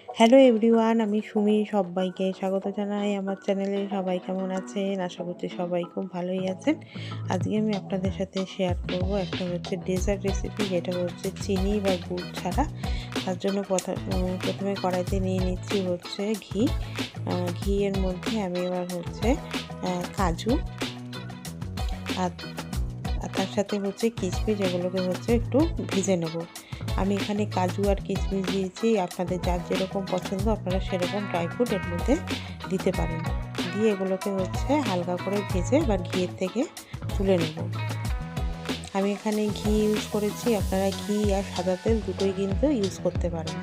Hello everyone, আমি সুমি। সবাইকে স্বাগত জানাই আমার চ্যানেলে। সবাই কেমন আছেন? আশা করছি সবাই খুব ভালোই আছেন। আজকে আমি আপনাদের সাথে শেয়ার করব একটা হচ্ছে ডেজার্ট রেসিপি, যেটা হচ্ছে চিনি বা গুড় ছাড়া। তার জন্য প্রথমে কড়াইতে নিয়ে নিচ্ছি হচ্ছে ঘি। ঘিয়ের মধ্যে আমি এবার হচ্ছে কাজু আর তার সাথে হচ্ছে কিশমিশ, এগুলোকে হচ্ছে একটু ভেজে নেব। আমি এখানে কাজু আর কিশমিশ দিয়েছি, আপনাদের যার যেরকম পছন্দ আপনারা সেরকম ড্রাই ফ্রুট এর মধ্যে দিতে পারেন। দিয়ে এগুলোকে হচ্ছে হালকা করে ভেজে বা ঘিয়ের থেকে তুলে নেব। আমি এখানে ঘি ইউজ করেছি, আপনারা ঘি আর সাদা তেল দুটোই কিন্তু ইউজ করতে পারেন।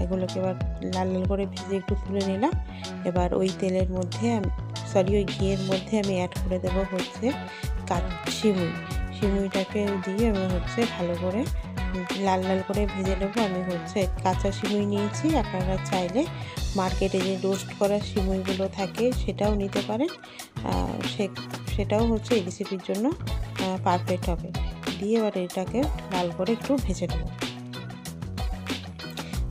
এগুলোকে এবার লাল লাল করে ভেজে একটু তুলে নিলাম। এবার ওই তেলের মধ্যে ওই ঘিয়ের মধ্যে আমি অ্যাড করে দেবো হচ্ছে সিমুইটাকে দিয়ে আমি হচ্ছে ভালো করে লাল লাল করে ভেজে নেবো। আমি হচ্ছে কাঁচা সিমুই নিয়েছি, আপনারা চাইলে মার্কেটে যে রোস্ট করা সিমুইগুলো থাকে সেটাও নিতে পারেন। সেটাও হচ্ছে এই রেসিপির জন্য পারফেক্ট হবে। দিয়ে এবার এটাকে লাল করে একটু ভেজে নেব।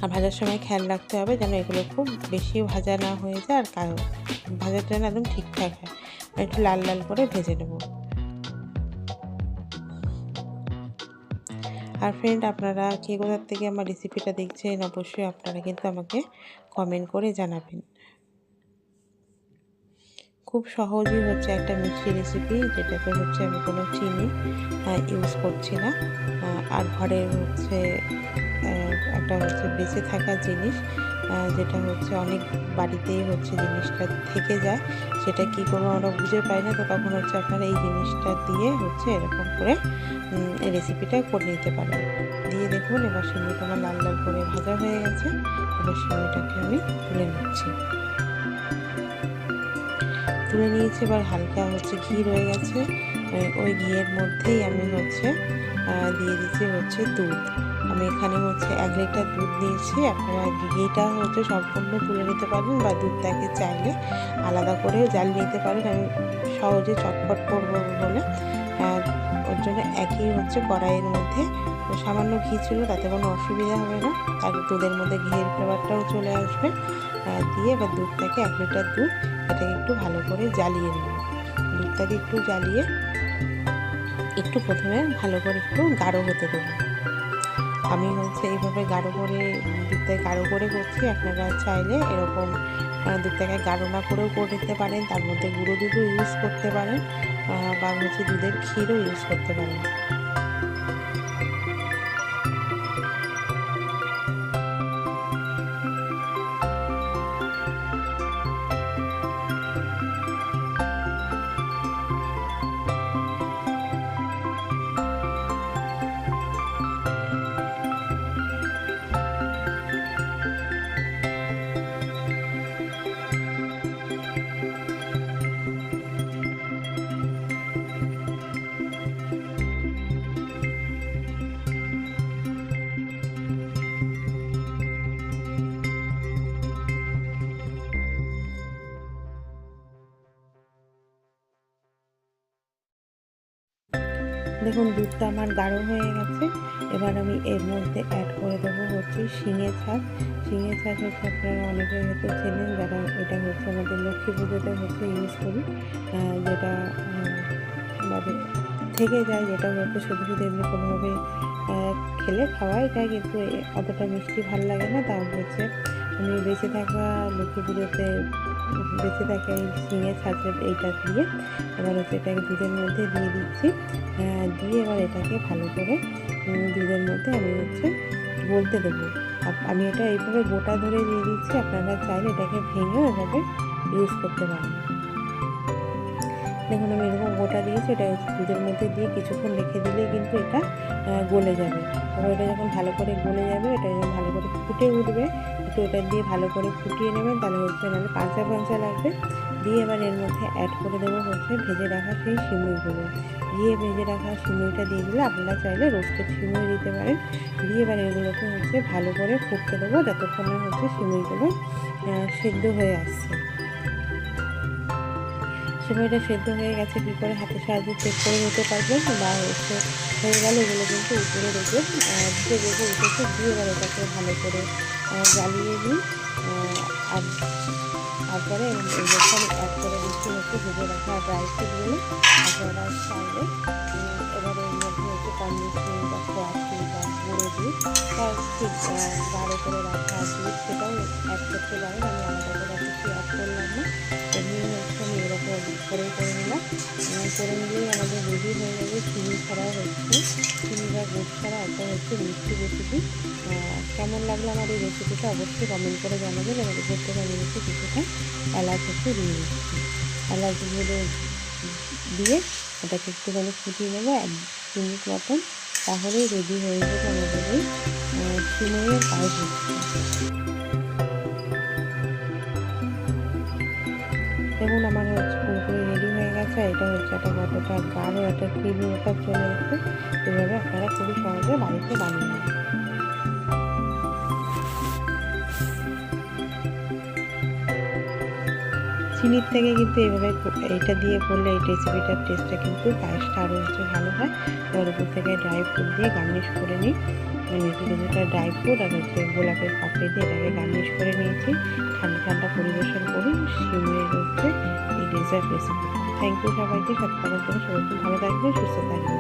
আর ভাজার সময় খেয়াল রাখতে হবে যেন এগুলো খুব বেশি ভাজা না হয়ে যায়, আর ভাজাটা যেন একদম ঠিকঠাক হয়। একটু লাল লাল করে ভেজে নেব। আর ফ্রেন্ড, আপনারা কে কোথার থেকে আমার রেসিপিটা দেখছেন অবশ্যই আপনারা কিন্তু আমাকে কমেন্ট করে জানাবেন। খুব সহজই হচ্ছে একটা মিষ্টি রেসিপি, যেটাতে হচ্ছে আমি কোনো চিনি ইউজ করছি না। আর ঘরের হচ্ছে একটা হচ্ছে বেঁচে থাকা জিনিস, যেটা হচ্ছে অনেক বাড়িতেই হচ্ছে জিনিসটা থেকে যায়, সেটা কি করবো আমরা বুঝে পাই না। তো তখন হচ্ছে আপনারা এই জিনিসটা দিয়ে হচ্ছে এরকম করে এই রেসিপিটা করে নিতে পারেন। দিয়ে দেখুন, এবার সিমুইটা আমার লাল লাল করে ভাজা হয়ে গেছে। এবার সিমুইটাকে আমি তুলে নিচ্ছি। তুলে নিয়েছি, এবার হালকা হচ্ছে ঘি রয়ে গেছে। ওই ঘিয়ের মধ্যেই আমি হচ্ছে দিয়ে দিচ্ছি হচ্ছে দুধ। আমি এখানে হচ্ছে 1 লিটার দুধ দিয়েছি। আপনারা ঘিটা হচ্ছে সম্পূর্ণ তুলে নিতে পারেন বা দুধটাকে চাইলে আলাদা করেও জাল নিতে পারেন। আমি সহজে চটপট করবো বলে ওর জন্য একই হচ্ছে কড়াইয়ের মধ্যে সামান্য ঘি ছিল, তাতে কোনো অসুবিধা হবে না। আর দুধের মধ্যে ঘিয়ের ফ্লেভারটাও চলে আসবে। দিয়ে এবার দুধটাকে 1 লিটার দুধ, এটাকে একটু ভালো করে জ্বালিয়ে নেব। দুধটাকে একটু জ্বালিয়ে একটু প্রথমে ভালো করে একটু গাঢ় হতে দেবো। আমি হচ্ছে এইভাবে গাঢ় করে দুধটাকে গাঢ় করে করছি। আপনারা চাইলে এরকম দুধটাকে গাঢ় না করেও করে নিতে পারেন, তার মধ্যে গুঁড়ো দুধও ইউজ করতে পারেন বা হচ্ছে দুধের ক্ষীরও ইউজ করতে পারেন। দেখুন, দুধটা আমার গাঢ় হয়ে গেছে। এবার আমি এর মধ্যে অ্যাড করে দেবো হচ্ছে শিঙে ছাঁচ। শিঙে ছাঁচ হচ্ছে আপনারা অনেকে হয়তো চেনেন, যারা এটা হচ্ছে আমাদের লক্ষ্মী পুজোতে হচ্ছে ইউজ করি, যেটা মানে থেকে যায়, যেটা হচ্ছে শুধু শুধু এমনি কোনোভাবে খেলে খাওয়াই যায়, কিন্তু অতটা মিষ্টি ভালো লাগে না। তাও হচ্ছে আমি বেঁচে থাকা লক্ষ্মী পুজোতে বেঁচে থাকে এই শিঙে ছাঁচের এইটা দিয়ে। এবার হচ্ছে এটাকে দুধের মধ্যে দিয়ে দিচ্ছি। দিয়ে এবার এটাকে ভালো করে দুধের মধ্যে আমি হচ্ছে গলতে দেবো। আমি এটা এইভাবে গোটা ধরে দিয়ে দিচ্ছি, আপনারা চাইলে এটাকে ভেঙেও এভাবে ইউজ করতে পারেন। দেখুন, আমি এরকম গোটা দিয়েছি, এটা দুধের মধ্যে দিয়ে কিছুক্ষণ রেখে দিলেই কিন্তু এটা গলে যাবে। এবার এটা যখন ভালো করে গলে যাবে, এটা যখন ভালো করে ফুটে উঠবে, একটু এটা দিয়ে ভালো করে ফুটিয়ে নেবেন, তাহলে হচ্ছে নাহলে পাঁচা পাঁচা লাগবে। দিয়ে এবার এর মধ্যে অ্যাড করে দেবো হচ্ছে ভেজে রাখা সেই সিমুইগুলো। দিয়ে ভেজে রাখা সিমুইটা দিয়ে দিলে আপনারা চাইলে রোস্টেড সিমুই দিতে পারেন। দিয়ে এবার এগুলোকে হচ্ছে ভালো করে ফুটতে দেবো যতক্ষণ না হচ্ছে সিমুইগুলো সেদ্ধ হয়ে আসছে। সিমুইটা সেদ্ধ হয়ে গেছে কী করে হাতের সাহায্যে চেক করে নিতে পারবেন, বা হচ্ছে হয়ে গেলে এগুলো কিন্তু উপরে রেখে দিয়ে এবার এটাকে ভালো করে জ্বালিয়ে দিই। আর তারপরে এর মধ্যে আমি অ্যাড করে দিচ্ছি হচ্ছে ভেজে রাখা ড্রাই ফ্রুটগুলো আপনারা চাইলে। এবার এর মধ্যে হচ্ছে কন্ডিশন বা খোয়া ক্ষীর বা গুঁড়ো দুধ বা ঠিক গাঢ় করে রাখা দুধ সেটাও অ্যাড করতে পারেন। আমি আলাদা করে কিছু অ্যাড করলাম না, এমনি হচ্ছে আমি এরকম করে নিলাম। করে নিলেই আমাদের রেডি হয়ে যাবে চিনি ছাড়া হচ্ছে চিনি বা গুড় ছাড়া একটা হচ্ছে মিষ্টি রেসিপি। কেমন লাগলো আমার এই রেসিপিটা অবশ্যই কমেন্ট করে জানাবেন। এবার উপর থেকে আমি হচ্ছে কিছুটা এলাচ হচ্ছে দিয়ে দিচ্ছি। এলাচগুলো দিয়ে ওটাকে একটুখানি ফুটিয়ে নেবো 1 মিনিট মতন, তাহলেই রেডি হয়ে যাবে আমাদের এই সিমইয়ের পায়েস। দেখুন আমার হচ্ছে পুরোপুরি রেডি হয়ে গেছে। এটা হচ্ছে একটা কতটা গাঢ় একটা ক্রিমি ব্যাপার চলে এসেছে। এভাবে আপনারা খুবই সহজে বাড়িতে বানিয়ে নেবেন। চিনির থেকে কিন্তু এইভাবে এইটা দিয়ে করলে এই রেসিপিটার টেস্টটা কিন্তু পায়েসটা আরও হচ্ছে ভালো হয়। এবার উপর থেকে ড্রাই ফ্রুট দিয়ে গার্নিশ করে নিই। কিছুটা ড্রাই ফ্রুট আর হচ্ছে গোলাপের পাপড়ি দিয়ে এটাকে গার্নিশ করে নিয়েছি। ঠান্ডা ঠান্ডা পরিবেশন করি সিমইয়ের হচ্ছে এই ডেজার্ট রেসিপি। থ্যাংক ইউ সবাইকে, সাথে থাকার জন্য। সবাই খুব ভালো থাকবেন, সুস্থ থাকবেন।